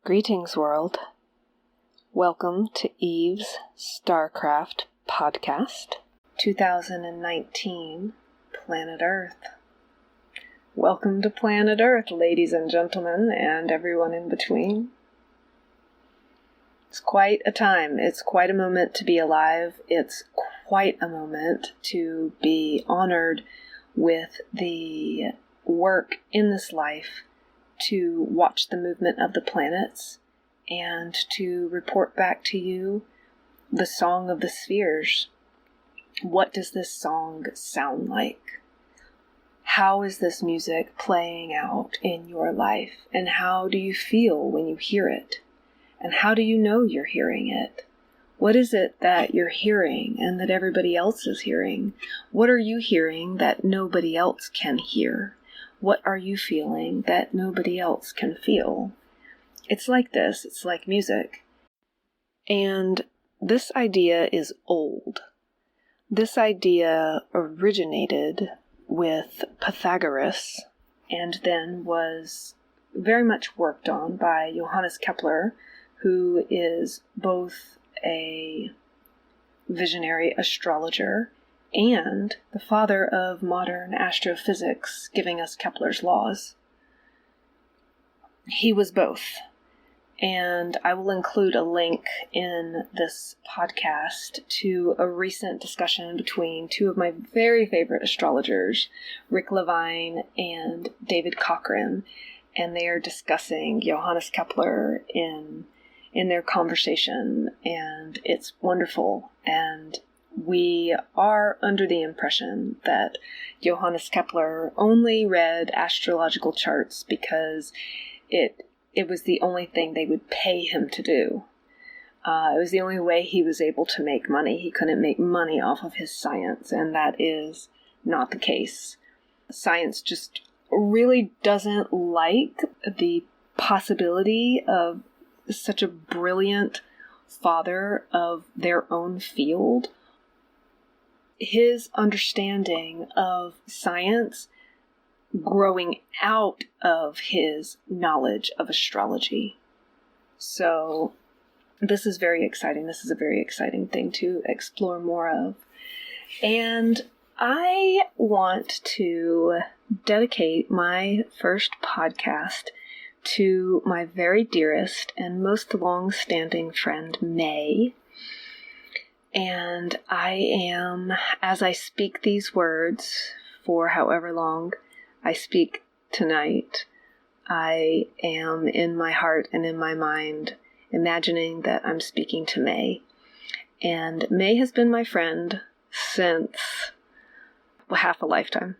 Greetings, world. Welcome to Eve's Starcraft podcast, 2019, Planet Earth. Welcome to Planet Earth, ladies and gentlemen, and everyone in between. It's quite a time. It's quite a moment to be alive. It's quite a moment to be honored with the work in this life to watch the movement of the planets and to report back to you the song of the spheres. What does this song sound like? How is this music playing out in your life? And how do you feel when you hear it? And how do you know you're hearing it? What is it that you're hearing and that everybody else is hearing? What are you hearing that nobody else can hear? What are you feeling that nobody else can feel? It's like this. It's like music. And this idea is old. This idea originated with Pythagoras and then was very much worked on by Johannes Kepler, who is both a visionary astrologer and the father of modern astrophysics, giving us Kepler's laws. He was both, and I will include a link in this podcast to a recent discussion between two of my very favorite astrologers, Rick Levine and David Cochrane, and they are discussing Johannes Kepler in their conversation, and it's wonderful. And we are under the impression that Johannes Kepler only read astrological charts because it was the only thing they would pay him to do. It was the only way he was able to make money. He couldn't make money off of his science, and that is not the case. Science just really doesn't like the possibility of such a brilliant father of their own field. His understanding of science growing out of his knowledge of astrology. So this is very exciting. This is a very exciting thing to explore more of. And I want to dedicate my first podcast to my very dearest and most long-standing friend, May. And I am, as I speak these words for however long I speak tonight, I am in my heart and in my mind imagining that I'm speaking to May. And May has been my friend since half a lifetime.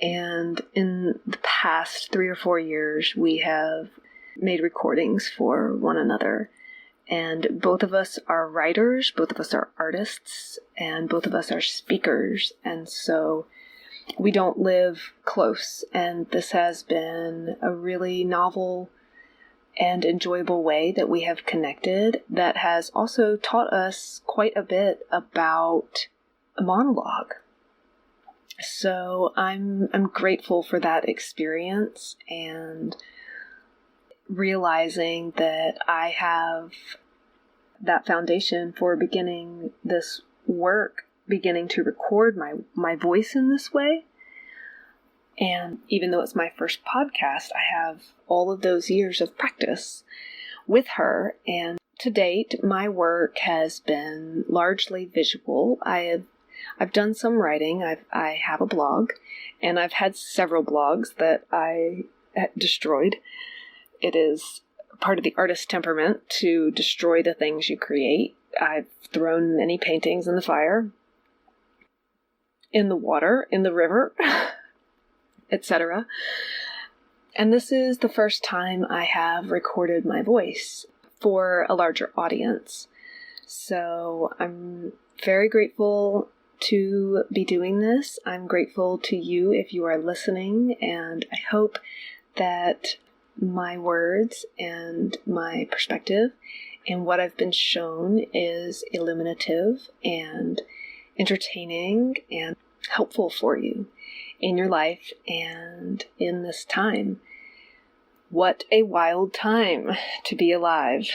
And in the past 3 or 4 years, we have made recordings for one another. And both of us are writers, both of us are artists, and both of us are speakers. And so we don't live close. And this has been a really novel and enjoyable way that we have connected that has also taught us quite a bit about a monologue. So I'm grateful for that experience and realizing that I have that foundation for beginning this work, beginning to record my voice in this way. And even though it's my first podcast, I have all of those years of practice with her. And to date, my work has been largely visual. I've done some writing. I have a blog, and I've had several blogs that I destroyed. It is part of the artist temperament to destroy the things you create. I've thrown many paintings in the fire, in the water, in the river, etc. And this is the first time I have recorded my voice for a larger audience. So I'm very grateful to be doing this. I'm grateful to you if you are listening, and I hope that my words and my perspective and what I've been shown is illuminative and entertaining and helpful for you in your life and in this time. What a wild time to be alive.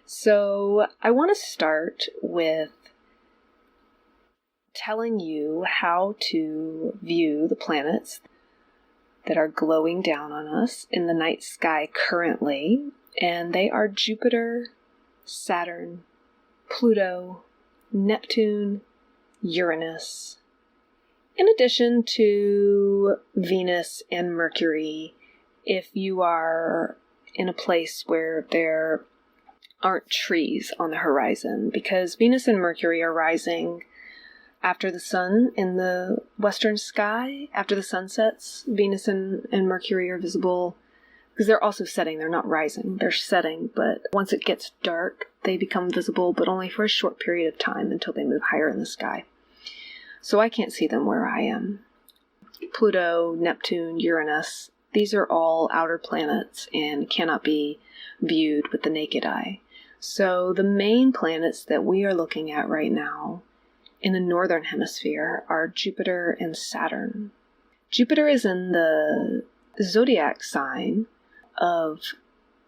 So I want to start with telling you how to view the planets that are glowing down on us in the night sky currently, and they are Jupiter, Saturn, Pluto, Neptune, Uranus, in addition to Venus and Mercury, if you are in a place where there aren't trees on the horizon, because Venus and Mercury are rising after the sun in the western sky. After the sun sets, Venus and Mercury are visible, because they're also setting. They're not rising, they're setting, but once it gets dark, they become visible, but only for a short period of time until they move higher in the sky. So I can't see them where I am. Pluto, Neptune, Uranus, these are all outer planets and cannot be viewed with the naked eye. So the main planets that we are looking at right now in the northern hemisphere are Jupiter and Saturn. Jupiter is in the zodiac sign of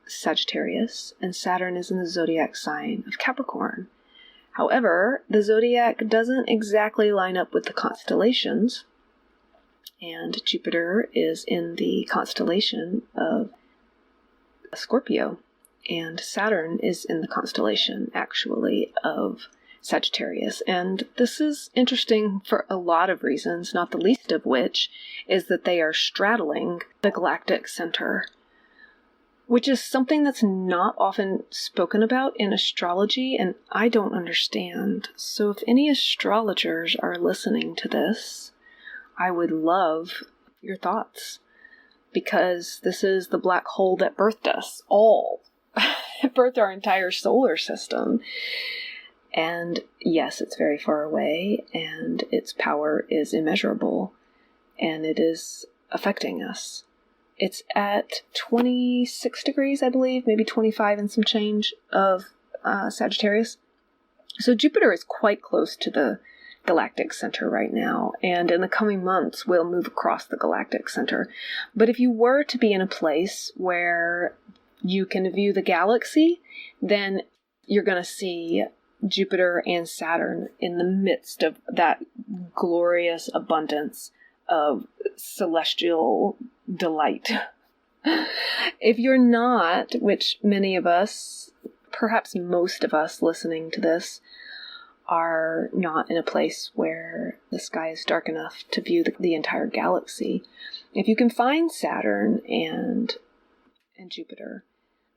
Sagittarius, and Saturn is in the zodiac sign of Capricorn. However, the zodiac doesn't exactly line up with the constellations, and Jupiter is in the constellation of Scorpio, and Saturn is in the constellation, actually, of Sagittarius. And this is interesting for a lot of reasons, not the least of which is that they are straddling the galactic center, which is something that's not often spoken about in astrology, and I don't understand. So if any astrologers are listening to this, I would love your thoughts, because this is the black hole that birthed us all. It birthed our entire solar system. And yes, it's very far away, and its power is immeasurable, and it is affecting us. It's at 26 degrees, I believe, maybe 25 and some change of Sagittarius. So Jupiter is quite close to the galactic center right now, and in the coming months will move across the galactic center. But if you were to be in a place where you can view the galaxy, then you're going to see Jupiter and Saturn in the midst of that glorious abundance of celestial delight. If you're not, which many of us, perhaps most of us listening to this, are not in a place where the sky is dark enough to view the entire galaxy, if you can find Saturn and Jupiter,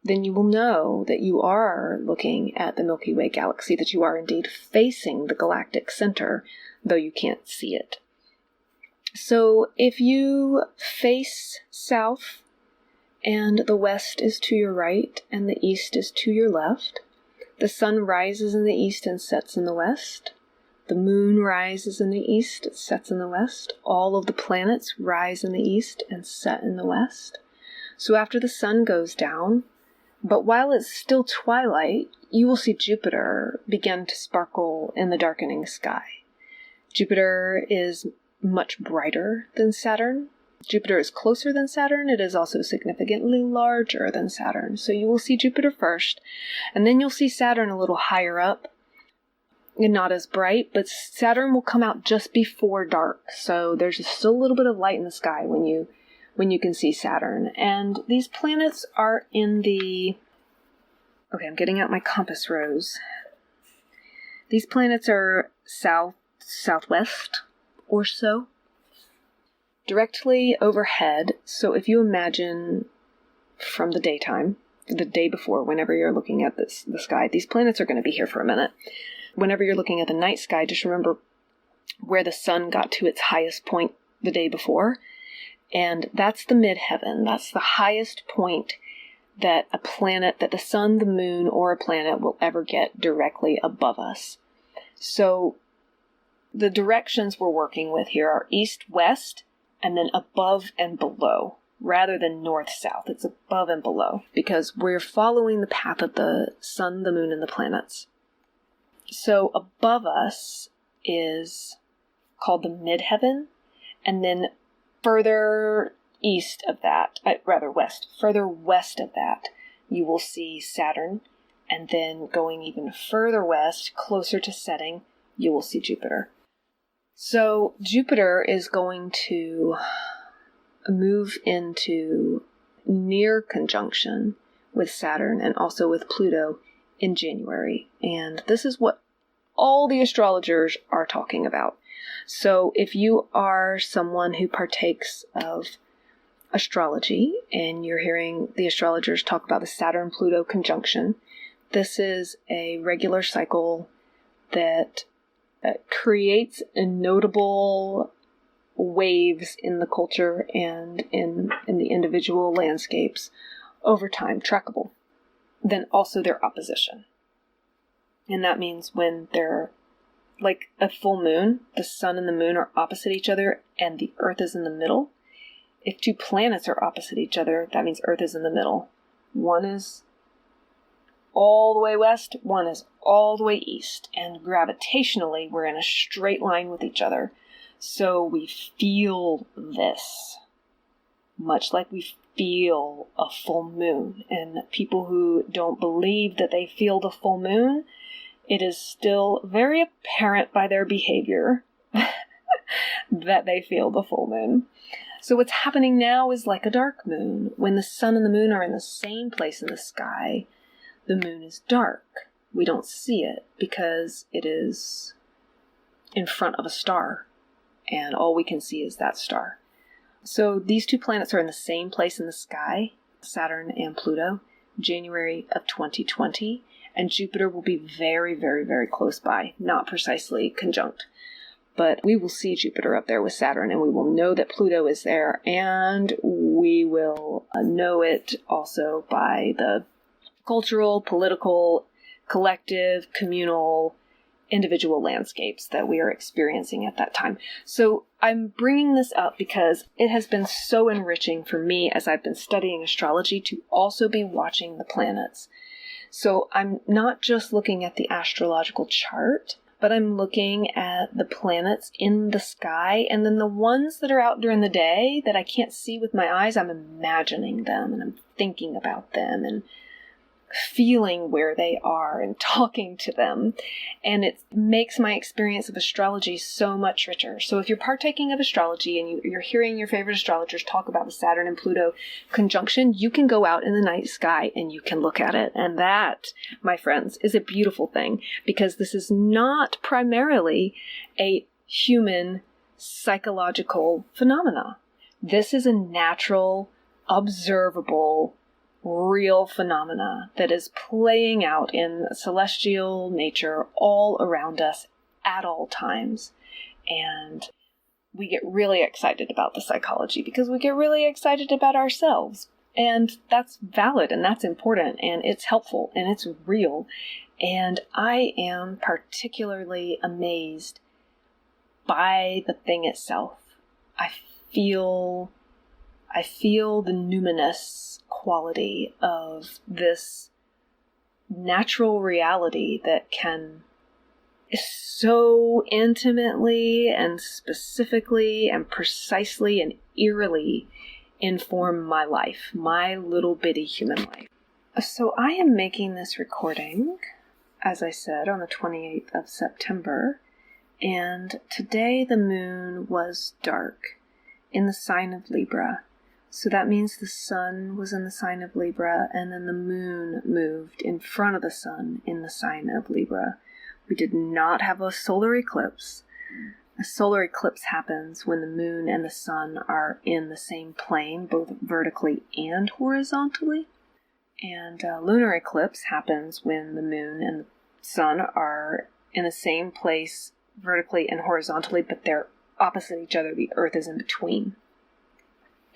then you will know that you are looking at the Milky Way galaxy, that you are indeed facing the galactic center, though you can't see it. So if you face south and the west is to your right and the east is to your left, the sun rises in the east and sets in the west. The moon rises in the east, it sets in the west. All of the planets rise in the east and set in the west. So after the sun goes down, but while it's still twilight, you will see Jupiter begin to sparkle in the darkening sky. Jupiter is much brighter than Saturn. Jupiter is closer than Saturn. It is also significantly larger than Saturn. So you will see Jupiter first, and then you'll see Saturn a little higher up and not as bright, but Saturn will come out just before dark. So there's still a little bit of light in the sky when you can see Saturn. And these planets are in the... Okay, I'm getting out my compass rose. These planets are southwest or so, directly overhead. So if you imagine from the daytime, the day before, whenever you're looking at the sky, these planets are going to be here for a minute. Whenever you're looking at the night sky, just remember where the sun got to its highest point the day before. And that's the midheaven. That's the highest point that a planet, that the sun, the moon, or a planet will ever get directly above us. So the directions we're working with here are east-west, and then above and below, rather than north-south. It's above and below, because we're following the path of the sun, the moon, and the planets. So above us is called the midheaven, and then further east of that, rather west, further west of that, you will see Saturn. And then going even further west, closer to setting, you will see Jupiter. So Jupiter is going to move into near conjunction with Saturn and also with Pluto in January. And this is what all the astrologers are talking about. So if you are someone who partakes of astrology and you're hearing the astrologers talk about the Saturn-Pluto conjunction, this is a regular cycle that creates notable waves in the culture and in the individual landscapes over time, trackable. Then also their opposition. And that means when they're like a full moon, the sun and the moon are opposite each other and the earth is in the middle. If two planets are opposite each other, that means earth is in the middle. One is all the way west, one is all the way east. And gravitationally, we're in a straight line with each other. So we feel this, much like we feel a full moon. And people who don't believe that they feel the full moon, it is still very apparent by their behavior that they feel the full moon. So what's happening now is like a dark moon. When the sun and the moon are in the same place in the sky, the moon is dark. We don't see it because it is in front of a star, and all we can see is that star. So these two planets are in the same place in the sky, Saturn and Pluto, January of 2020, and Jupiter will be very, very, very close by, not precisely conjunct. But we will see Jupiter up there with Saturn, and we will know that Pluto is there, and we will know it also by the cultural, political, collective, communal, individual landscapes that we are experiencing at that time. So I'm bringing this up because it has been so enriching for me as I've been studying astrology to also be watching the planets. So I'm not just looking at the astrological chart, but I'm looking at the planets in the sky, and then the ones that are out during the day that I can't see with my eyes, I'm imagining them, and I'm thinking about them, and feeling where they are, and talking to them. And it makes my experience of astrology so much richer. So if you're partaking of astrology, and you're hearing your favorite astrologers talk about the Saturn and Pluto conjunction, you can go out in the night sky and you can look at it. And that, my friends, is a beautiful thing, because this is not primarily a human psychological phenomena. This is a natural, observable, real phenomena that is playing out in celestial nature all around us at all times. And we get really excited about the psychology because we get really excited about ourselves. And that's valid and that's important and it's helpful and it's real. And I am particularly amazed by the thing itself. I feel the numinous quality of this natural reality that can so intimately and specifically and precisely and eerily inform my life, my little bitty human life. So I am making this recording, as I said, on the 28th of September, and today the moon was dark in the sign of Libra. So that means the sun was in the sign of Libra, and then the moon moved in front of the sun in the sign of Libra. We did not have a solar eclipse. A solar eclipse happens when the moon and the sun are in the same plane, both vertically and horizontally. And a lunar eclipse happens when the moon and the sun are in the same place vertically and horizontally, but they're opposite each other. The earth is in between.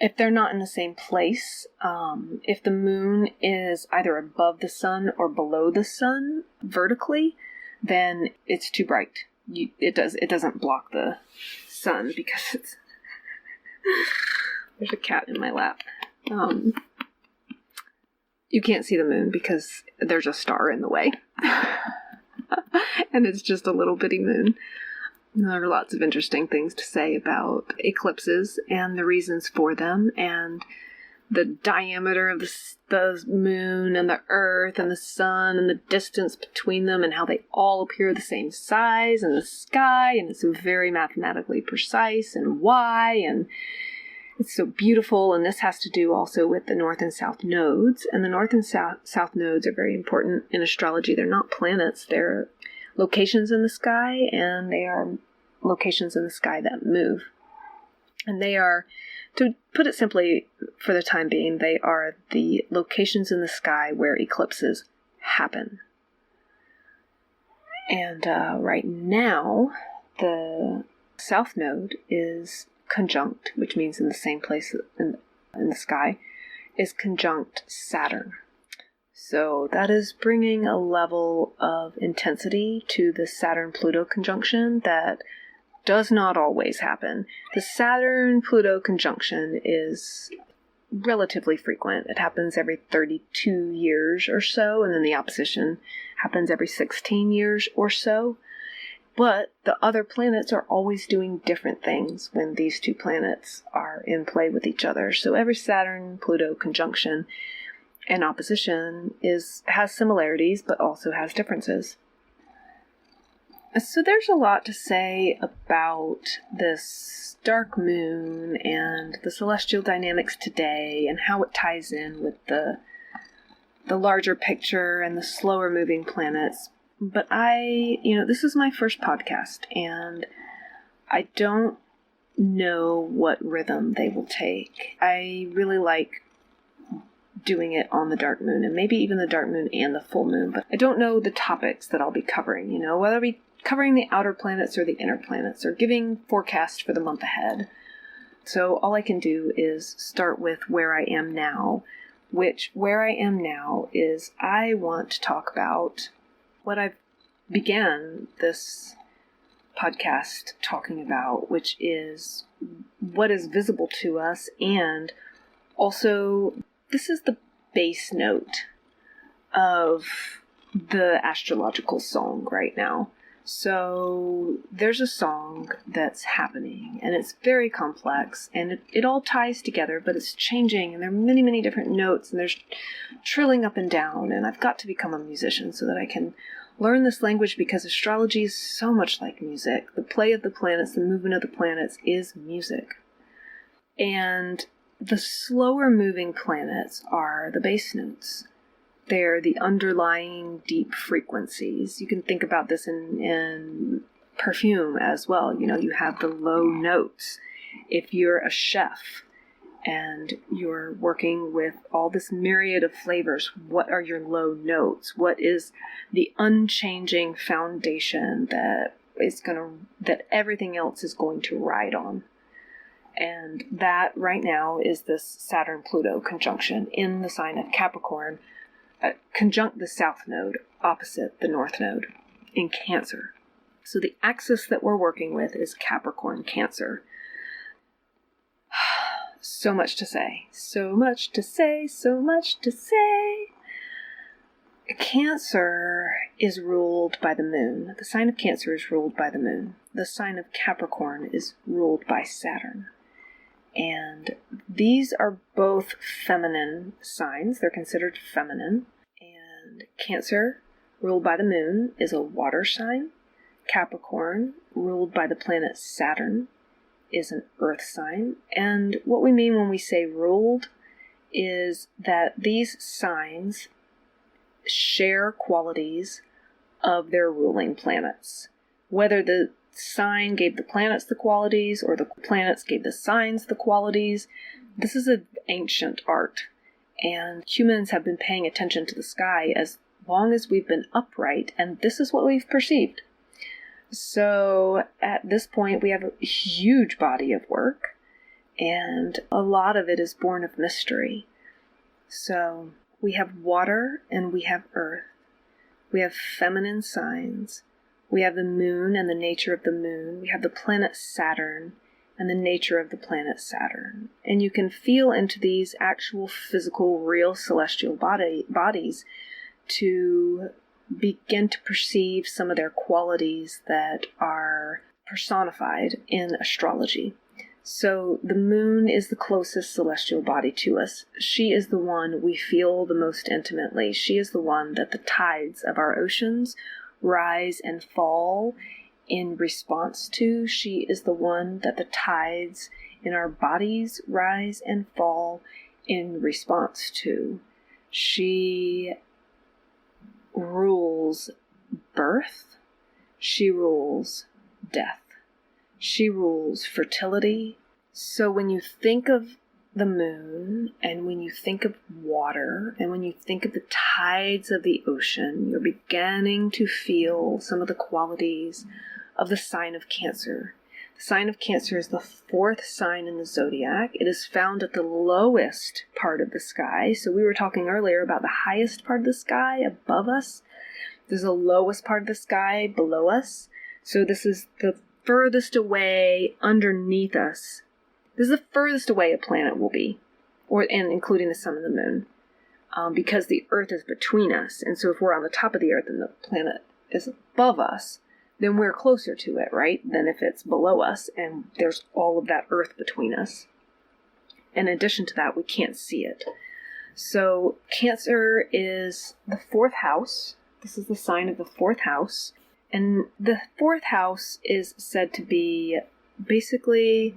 If they're not in the same place, if the moon is either above the sun or below the sun vertically, then it's too bright. It doesn't block the sun because it's there's a cat in my lap. You can't see the moon because there's a star in the way. And it's just a little bitty moon. There are lots of interesting things to say about eclipses and the reasons for them, and the diameter of the moon and the earth and the sun and the distance between them and how they all appear the same size in the sky, and it's very mathematically precise, and why, and it's so beautiful. And this has to do also with the north and south nodes, and the north and south nodes are very important in astrology. They're not planets, they're locations in the sky, and they are locations in the sky that move. And they are, to put it simply for the time being, they are the locations in the sky where eclipses happen. And right now, the south node is conjunct, which means in the same place in the sky, is conjunct Saturn. So that is bringing a level of intensity to the Saturn-Pluto conjunction that does not always happen. The Saturn-Pluto conjunction is relatively frequent. It happens every 32 years or so, and then the opposition happens every 16 years or so. But the other planets are always doing different things when these two planets are in play with each other. So every Saturn-Pluto conjunction and opposition has similarities, but also has differences. So there's a lot to say about this dark moon and the celestial dynamics today and how it ties in with the larger picture and the slower moving planets. But this is my first podcast, and I don't know what rhythm they will take. I really like doing it on the dark moon, and maybe even the dark moon and the full moon, but I don't know the topics that I'll be covering, whether I'll be covering the outer planets or the inner planets, or giving forecasts for the month ahead. So all I can do is start with where I am now, where I am now is I want to talk about what I've began this podcast talking about, which is what is visible to us, and also this is the bass note of the astrological song right now. So there's a song that's happening, and it's very complex, and it all ties together, but it's changing, and there are many, many different notes, and there's trilling up and down, and I've got to become a musician so that I can learn this language, because astrology is so much like music. The play of the planets, the movement of the planets is music. And the slower moving planets are the bass notes. They're the underlying deep frequencies. You can think about this in perfume as well. You have the low notes. If you're a chef and you're working with all this myriad of flavors, what are your low notes? What is the unchanging foundation that everything else is going to ride on? And that right now is this Saturn-Pluto conjunction in the sign of Capricorn, conjunct the south node opposite the north node in Cancer. So the axis that we're working with is Capricorn Cancer. So much to say. So much to say. So much to say. Cancer is ruled by the moon. The sign of Cancer is ruled by the moon. The sign of Capricorn is ruled by Saturn. And these are both feminine signs. They're considered feminine. And Cancer, ruled by the moon, is a water sign. Capricorn, ruled by the planet Saturn, is an earth sign. And what we mean when we say ruled is that these signs share qualities of their ruling planets. Whether the sign gave the planets the qualities or the planets gave the signs the qualities, this is an ancient art. And humans have been paying attention to the sky as long as we've been upright, and this is what we've perceived. So at this point, we have a huge body of work, and a lot of it is born of mystery. So we have water and we have earth. We have feminine signs. We have the moon and the nature of the moon. We have the planet Saturn and the nature of the planet Saturn. And you can feel into these actual physical, real celestial bodies to begin to perceive some of their qualities that are personified in astrology. So the moon is the closest celestial body to us. She is the one we feel the most intimately. She is the one that the tides of our oceans rise and fall in response to. She is the one that the tides in our bodies rise and fall in response to. She rules birth. She rules death. She rules fertility. So when you think of the moon, and when you think of water, and when you think of the tides of the ocean, you're beginning to feel some of the qualities of the sign of Cancer. The sign of Cancer is the fourth sign in the zodiac. It is found at the lowest part of the sky. So we were talking earlier about the highest part of the sky above us. There's the lowest part of the sky below us. So this is the furthest away underneath us. This is the furthest away a planet will be, and including the sun and the moon, because the Earth is between us. And so if we're on the top of the Earth and the planet is above us, then we're closer to it, right, than if it's below us and there's all of that Earth between us. In addition to that, we can't see it. So Cancer is the fourth house. This is the sign of the fourth house. And the fourth house is said to be basically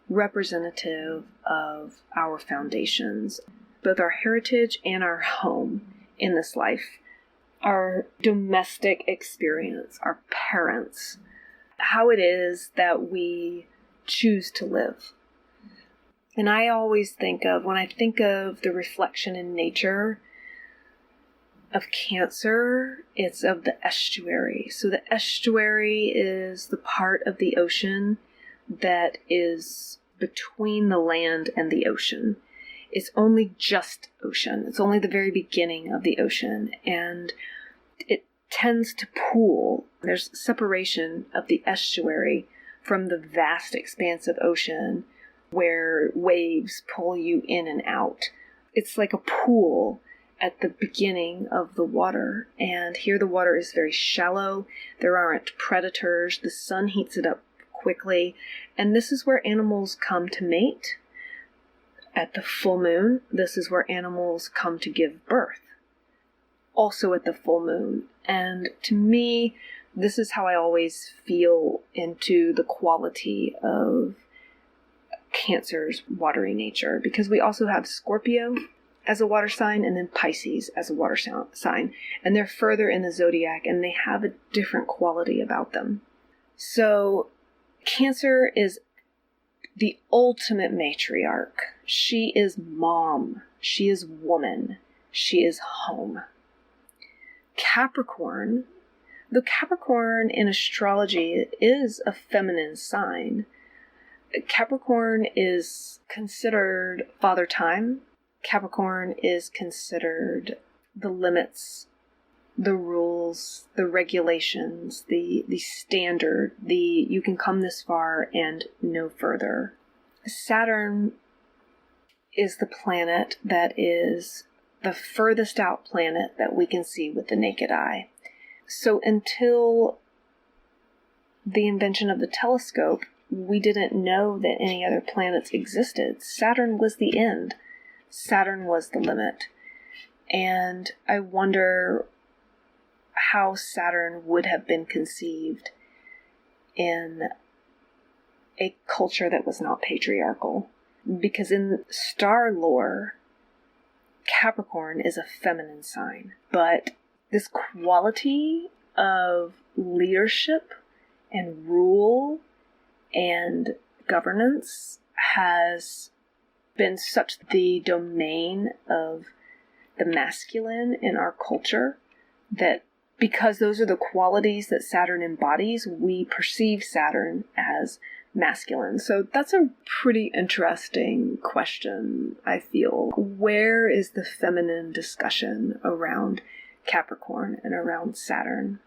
representative of our foundations, both our heritage and our home in this life, our domestic experience, our parents, how it is that we choose to live. And I always think of, when I think of the reflection in nature of Cancer, it's of the estuary. So the estuary is the part of the ocean that is between the land and the ocean. It's only just ocean. It's only the very beginning of the ocean, and it tends to pool. There's separation of the estuary from the vast expanse of ocean where waves pull you in and out. It's like a pool at the beginning of the water, and here the water is very shallow. There aren't predators. The sun heats it up quickly, and this is where animals come to mate. At the full moon, this is where animals come to give birth, also at the full moon. And to me, this is how I always feel into the quality of Cancer's watery nature, because we also have Scorpio as a water sign, and then Pisces as a water sign. And they're further in the zodiac, and they have a different quality about them. So Cancer is the ultimate matriarch. She is mom. She is woman. She is home. Capricorn, though Capricorn in astrology is a feminine sign, Capricorn is considered father time. Capricorn is considered the limits, the rules, the regulations, the standard, you can come this far and no further. Saturn is the planet that is the furthest out planet that we can see with the naked eye. So until the invention of the telescope, we didn't know that any other planets existed. Saturn was the end. Saturn was the limit. And I wonder how Saturn would have been conceived in a culture that was not patriarchal. Because in star lore, Capricorn is a feminine sign. But this quality of leadership and rule and governance has been such the domain of the masculine in our culture that because those are the qualities that Saturn embodies, we perceive Saturn as masculine. So that's a pretty interesting question, I feel. Where is the feminine discussion around Capricorn and around Saturn?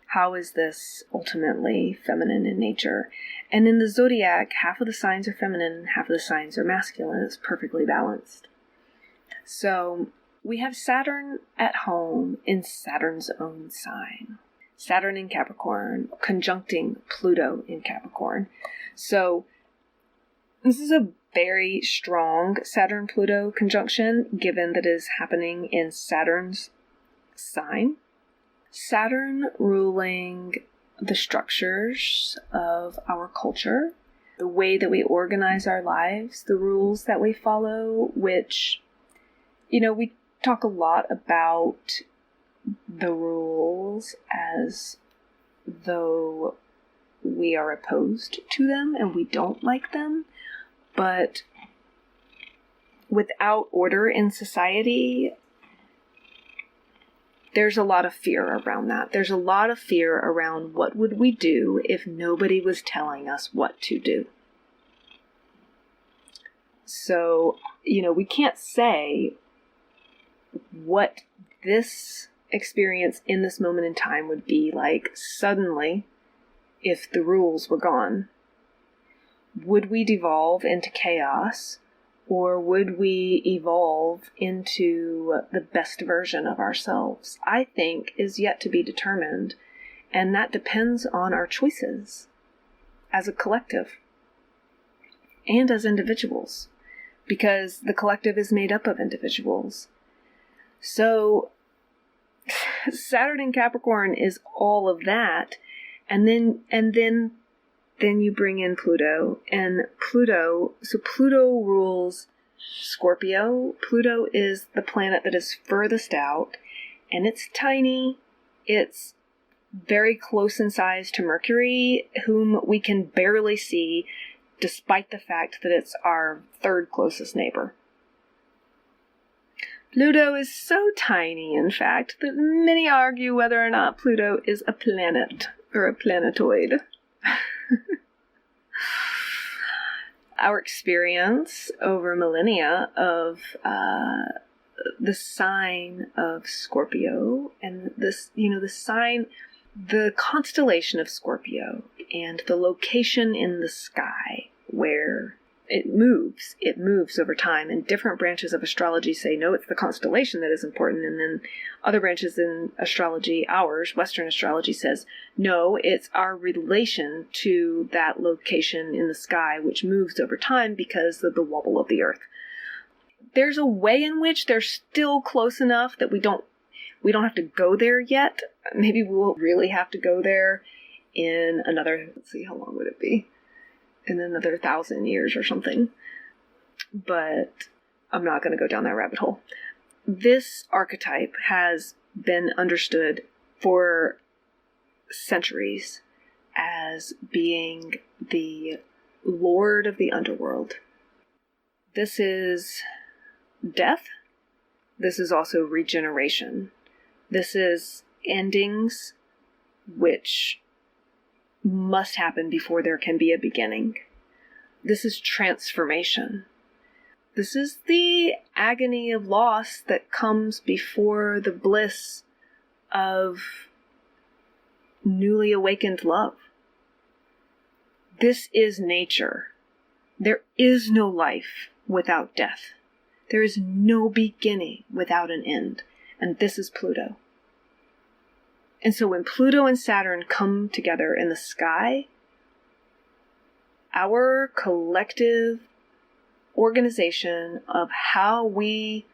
How is this ultimately feminine in nature? And in the zodiac, half of the signs are feminine, half of the signs are masculine. It's perfectly balanced. So we have Saturn at home in Saturn's own sign. Saturn in Capricorn, conjuncting Pluto in Capricorn. So this is a very strong Saturn-Pluto conjunction, given that it is happening in Saturn's sign. Saturn ruling the structures of our culture, the way that we organize our lives, the rules that we follow, which, we talk a lot about the rules as though we are opposed to them and we don't like them. But without order in society, there's a lot of fear around that. There's a lot of fear around what would we do if nobody was telling us what to do. So, we can't say what this experience in this moment in time would be like suddenly if the rules were gone. Would we devolve into chaos, or would we evolve into the best version of ourselves? I think is yet to be determined, and that depends on our choices as a collective and as individuals, because the collective is made up of individuals. So Saturn in Capricorn is all of that, and then you bring in Pluto, and Pluto rules Scorpio. Pluto is the planet that is furthest out, and it's tiny. It's very close in size to Mercury, whom we can barely see, despite the fact that it's our third closest neighbor. Pluto is so tiny, in fact, that many argue whether or not Pluto is a planet or a planetoid. Our experience over millennia of the sign of Scorpio and the constellation of Scorpio and the location in the sky where it moves over time, and different branches of astrology say, no, it's the constellation that is important, and then other branches in astrology, Western astrology, says, no, it's our relation to that location in the sky, which moves over time because of the wobble of the Earth. There's a way in which they're still close enough that we don't have to go there yet. Maybe we'll really have to go there in another, let's see, how long would it be? In another 1,000 years or something. But I'm not going to go down that rabbit hole. This archetype has been understood for centuries as being the lord of the underworld. This is death. This is also regeneration. This is endings which must happen before there can be a beginning. This is transformation. This is the agony of loss that comes before the bliss of newly awakened love. This is nature. There is no life without death. There is no beginning without an end. And this is Pluto. And so when Pluto and Saturn come together in the sky, our collective organization of how we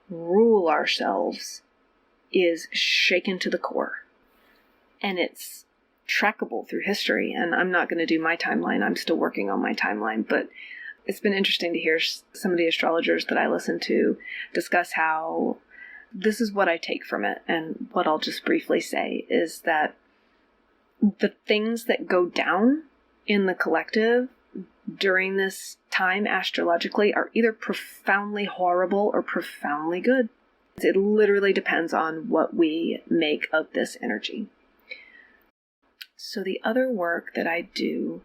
rule ourselves is shaken to the core. And it's trackable through history. And I'm not going to do my timeline. I'm still working on my timeline. But it's been interesting to hear some of the astrologers that I listen to discuss how this is what I take from it. And what I'll just briefly say is that the things that go down in the collective during this time astrologically are either profoundly horrible or profoundly good. It literally depends on what we make of this energy. So the other work that I do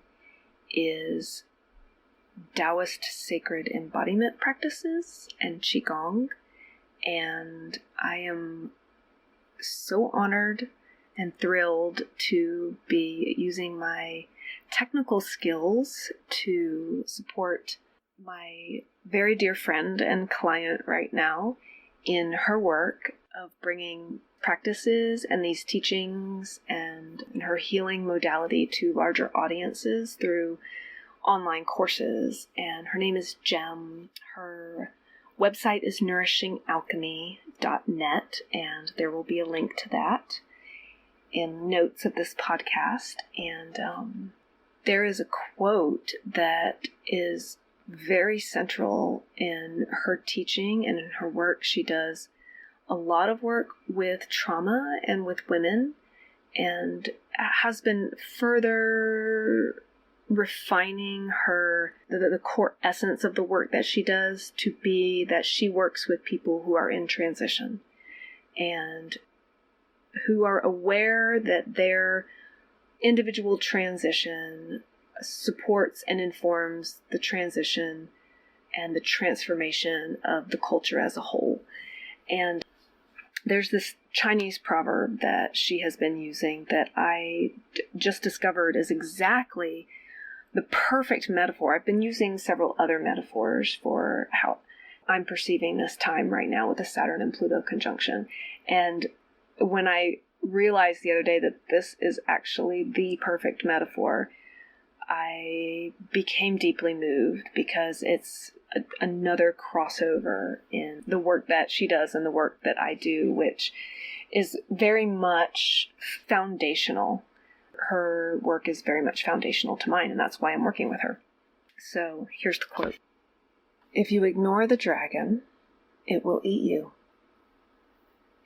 is Taoist sacred embodiment practices and Qigong. And I am so honored and thrilled to be using my technical skills to support my very dear friend and client right now in her work of bringing practices and these teachings and her healing modality to larger audiences through online courses. And her name is Jem. Her website is nourishingalchemy.net, and there will be a link to that in notes of this podcast. And there is a quote that is very central in her teaching and in her work. She does a lot of work with trauma and with women, and has been further refining the core essence of the work that she does to be that she works with people who are in transition and who are aware that their individual transition supports and informs the transition and the transformation of the culture as a whole. And there's this Chinese proverb that she has been using that I just discovered is exactly the perfect metaphor. I've been using several other metaphors for how I'm perceiving this time right now with the Saturn and Pluto conjunction. And when I realized the other day that this is actually the perfect metaphor, I became deeply moved because it's another crossover in the work that she does and the work that I do, which is very much foundational. Her work is very much foundational to mine, and that's why I'm working with her. So here's the quote. If you ignore the dragon, it will eat you.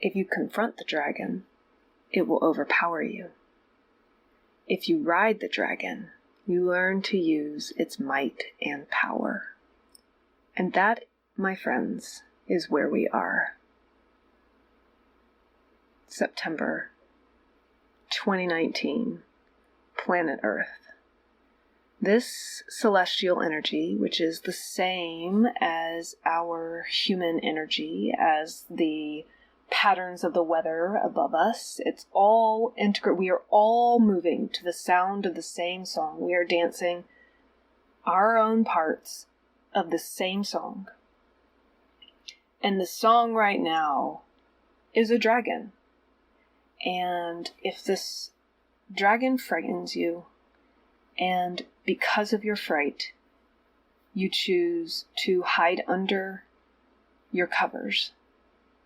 If you confront the dragon, it will overpower you. If you ride the dragon, you learn to use its might and power. And that, my friends, is where we are. September 2019, planet Earth. This celestial energy, which is the same as our human energy, as the patterns of the weather above us, it's all integrated. We are all moving to the sound of the same song. We are dancing our own parts of the same song. And the song right now is a dragon. And if this dragon frightens you, and because of your fright, you choose to hide under your covers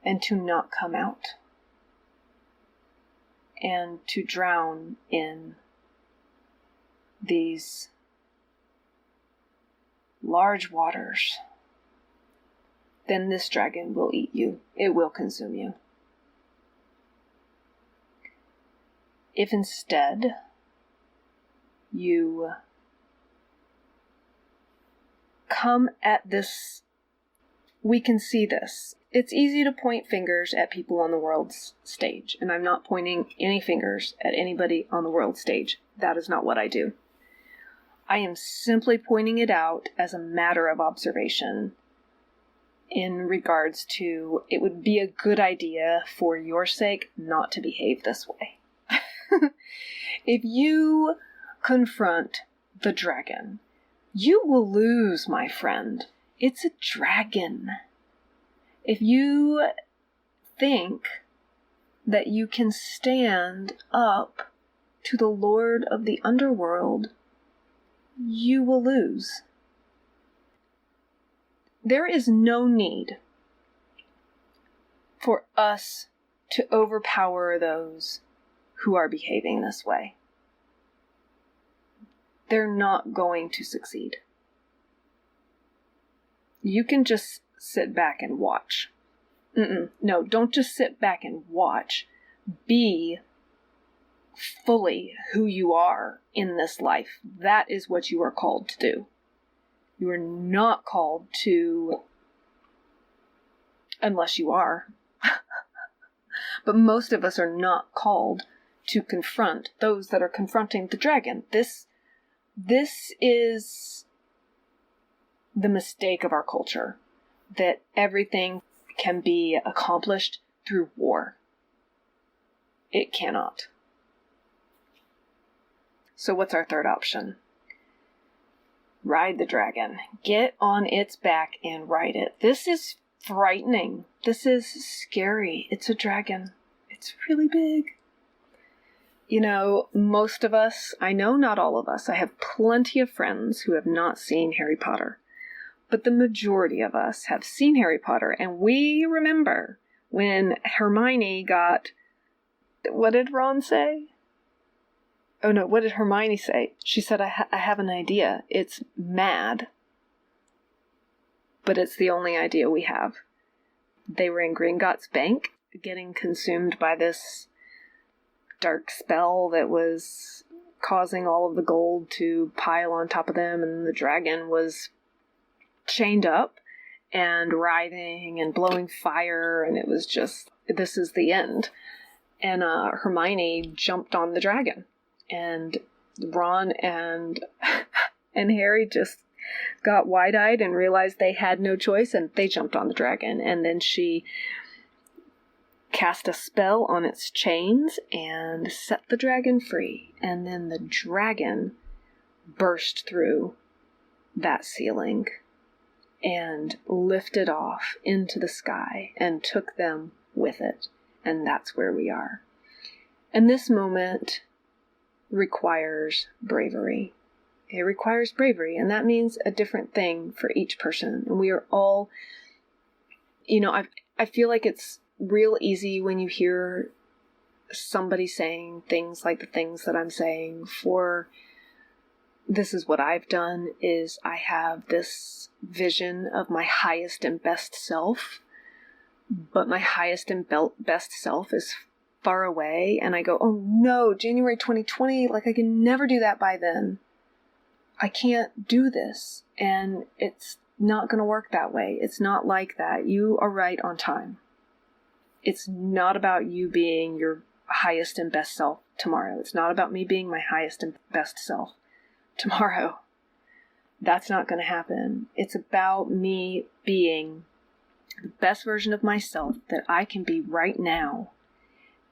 and to not come out, and to drown in these large waters, then this dragon will eat you. It will consume you. If instead you come at this, we can see this. It's easy to point fingers at people on the world's stage, and I'm not pointing any fingers at anybody on the world stage. That is not what I do. I am simply pointing it out as a matter of observation in regards to it would be a good idea for your sake not to behave this way. If you confront the dragon, you will lose, my friend. It's a dragon. If you think that you can stand up to the Lord of the underworld, you will lose. There is no need for us to overpower those who are behaving this way. They're not going to succeed. You can just sit back and watch. No, don't just sit back and watch. Be fully who you are in this life. That is what you are called to do. You are not called to, unless you are, but most of us are not called to confront those that are confronting the dragon. This is the mistake of our culture, that everything can be accomplished through war. It cannot. So what's our third option? Ride the dragon. Get on its back and ride it. This is frightening. This is scary. It's a dragon. It's really big. Most of us, I know not all of us, I have plenty of friends who have not seen Harry Potter. But the majority of us have seen Harry Potter, and we remember when Hermione got... What did Ron say? Oh no, what did Hermione say? She said, I have an idea. It's mad. But it's the only idea we have. They were in Gringotts Bank, getting consumed by this dark spell that was causing all of the gold to pile on top of them, and the dragon was chained up and writhing and blowing fire, and it was just, this is the end. And Hermione jumped on the dragon, and Ron and Harry just got wide-eyed and realized they had no choice, and they jumped on the dragon. And then she cast a spell on its chains and set the dragon free. And then the dragon burst through that ceiling and lifted off into the sky and took them with it. And that's where we are. And this moment requires bravery. It requires bravery, and that means a different thing for each person. And we are all, I feel like it's real easy when you hear somebody saying things like the things that I'm saying. This is what I've done, is I have this vision of my highest and best self, but my highest and best self is far away, and I go, oh no, January 2020, I can never do that by then. I can't do this, and it's not going to work that way. It's not like that. You are right on time. It's not about you being your highest and best self tomorrow. It's not about me being my highest and best self tomorrow. That's not going to happen. It's about me being the best version of myself that I can be right now,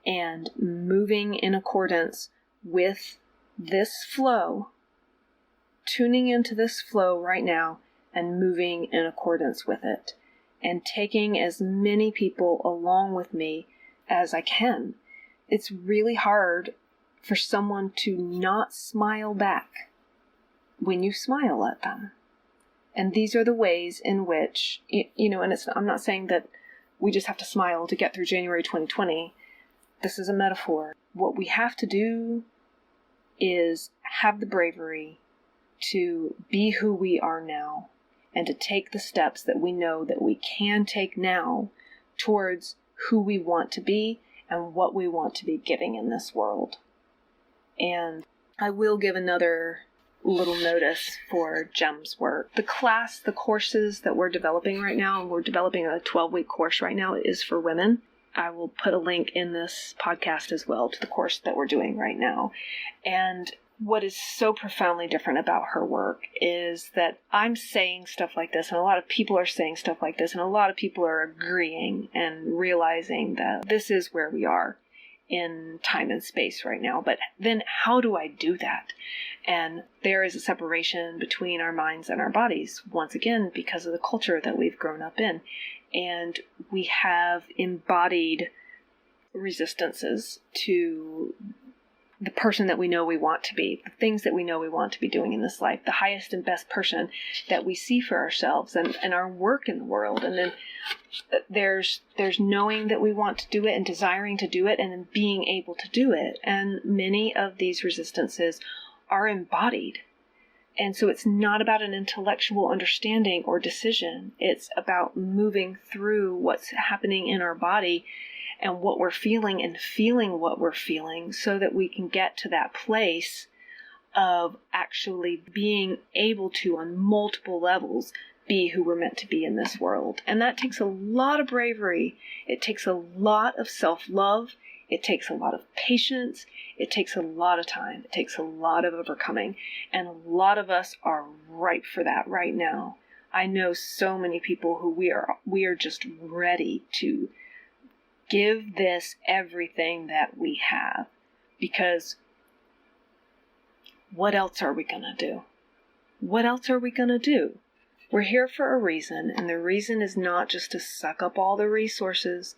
and moving in accordance with this flow, tuning into this flow right now and moving in accordance with it, and taking as many people along with me as I can. It's really hard for someone to not smile back when you smile at them. And these are the ways in which, and I'm not saying that we just have to smile to get through January 2020. This is a metaphor. What we have to do is have the bravery to be who we are now, and to take the steps that we know that we can take now towards who we want to be and what we want to be giving in this world. And I will give another little notice for Jem's work. The courses that we're developing right now, and we're developing a 12-week course right now, is for women. I will put a link in this podcast as well to the course that we're doing right now. And what is so profoundly different about her work is that I'm saying stuff like this, and a lot of people are saying stuff like this, and a lot of people are agreeing and realizing that this is where we are in time and space right now. But then how do I do that? And there is a separation between our minds and our bodies, once again, because of the culture that we've grown up in. And we have embodied resistances to the person that we know we want to be, the things that we know we want to be doing in this life, the highest and best person that we see for ourselves and our work in the world. And then there's knowing that we want to do it and desiring to do it and then being able to do it. And many of these resistances are embodied. And so it's not about an intellectual understanding or decision. It's about moving through what's happening in our body and what we're feeling and feeling what we're feeling so that we can get to that place of actually being able to, on multiple levels, be who we're meant to be in this world. And that takes a lot of bravery. It takes a lot of self-love. It takes a lot of patience. It takes a lot of time. It takes a lot of overcoming. And a lot of us are ripe for that right now. I know so many people who we are just ready to give this everything that we have, because what else are we going to do? What else are we going to do? We're here for a reason, and the reason is not just to suck up all the resources,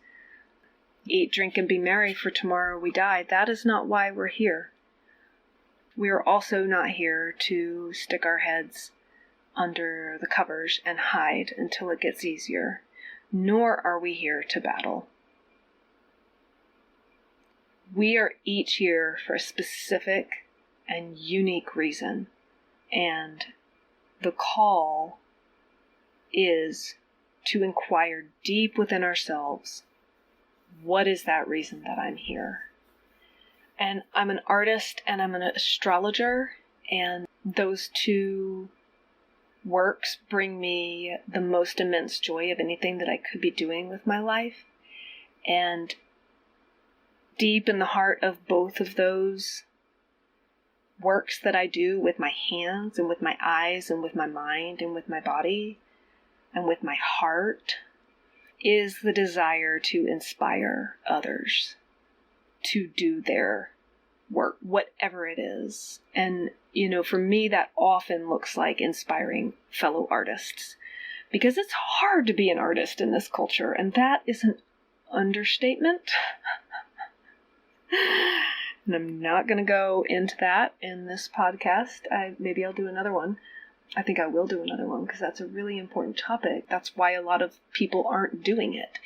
eat, drink, and be merry, for tomorrow we die. That is not why we're here. We are also not here to stick our heads under the covers and hide until it gets easier, nor are we here to battle. We are each here for a specific and unique reason, and the call is to inquire deep within ourselves, what is that reason that I'm here? And I'm an artist and I'm an astrologer, and those two works bring me the most immense joy of anything that I could be doing with my life. And deep in the heart of both of those works that I do with my hands and with my eyes and with my mind and with my body and with my heart is the desire to inspire others to do their work, whatever it is. And, for me, that often looks like inspiring fellow artists, because it's hard to be an artist in this culture, and that is an understatement. And I'm not going to go into that in this podcast. Maybe I'll do another one. I think I will do another one because that's a really important topic. That's why a lot of people aren't doing it.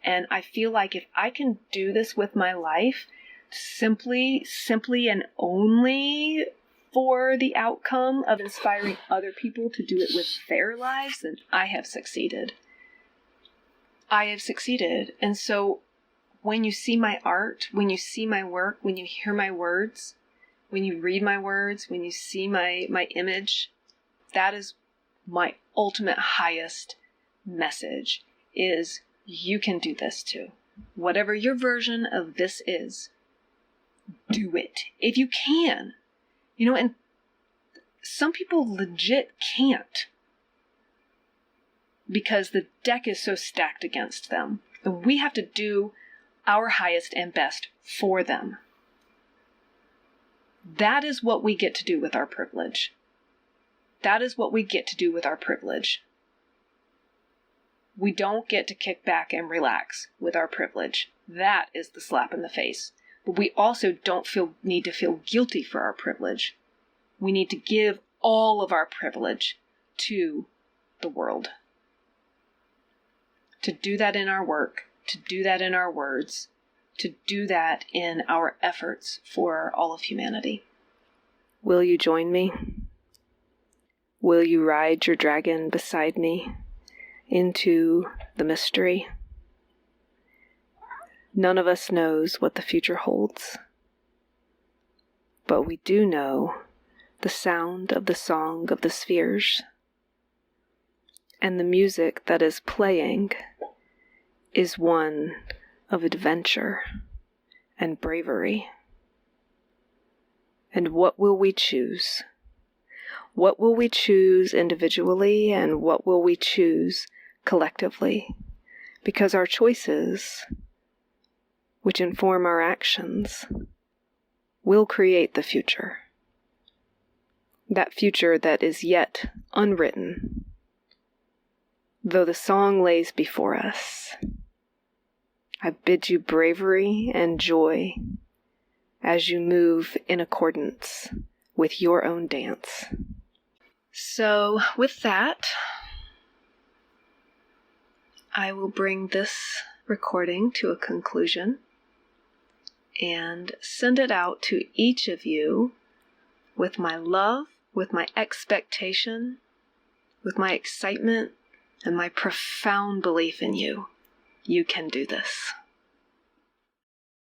And I feel like if I can do this with my life, simply and only for the outcome of inspiring other people to do it with their lives, then I have succeeded. I have succeeded. And so when you see my art, when you see my work, when you hear my words, when you read my words, when you see my image, that is my ultimate highest message, is you can do this too. Whatever your version of this is, do it. If you can. And some people legit can't, because the deck is so stacked against them. And we have to do our highest and best for them. That is what we get to do with our privilege. That is what we get to do with our privilege. We don't get to kick back and relax with our privilege. That is the slap in the face. But we also don't need to feel guilty for our privilege. We need to give all of our privilege to the world. To do that in our work, to do that in our words, to do that in our efforts for all of humanity. Will you join me? Will you ride your dragon beside me into the mystery? None of us knows what the future holds, but we do know the sound of the song of the spheres, and the music that is playing is one of adventure and bravery. And what will we choose? What will we choose individually, and what will we choose collectively? Because our choices, which inform our actions, will create the future. That future that is yet unwritten, though the song lays before us. I bid you bravery and joy as you move in accordance with your own dance. So, with that, I will bring this recording to a conclusion and send it out to each of you with my love, with my expectation, with my excitement, and my profound belief in you. You can do this.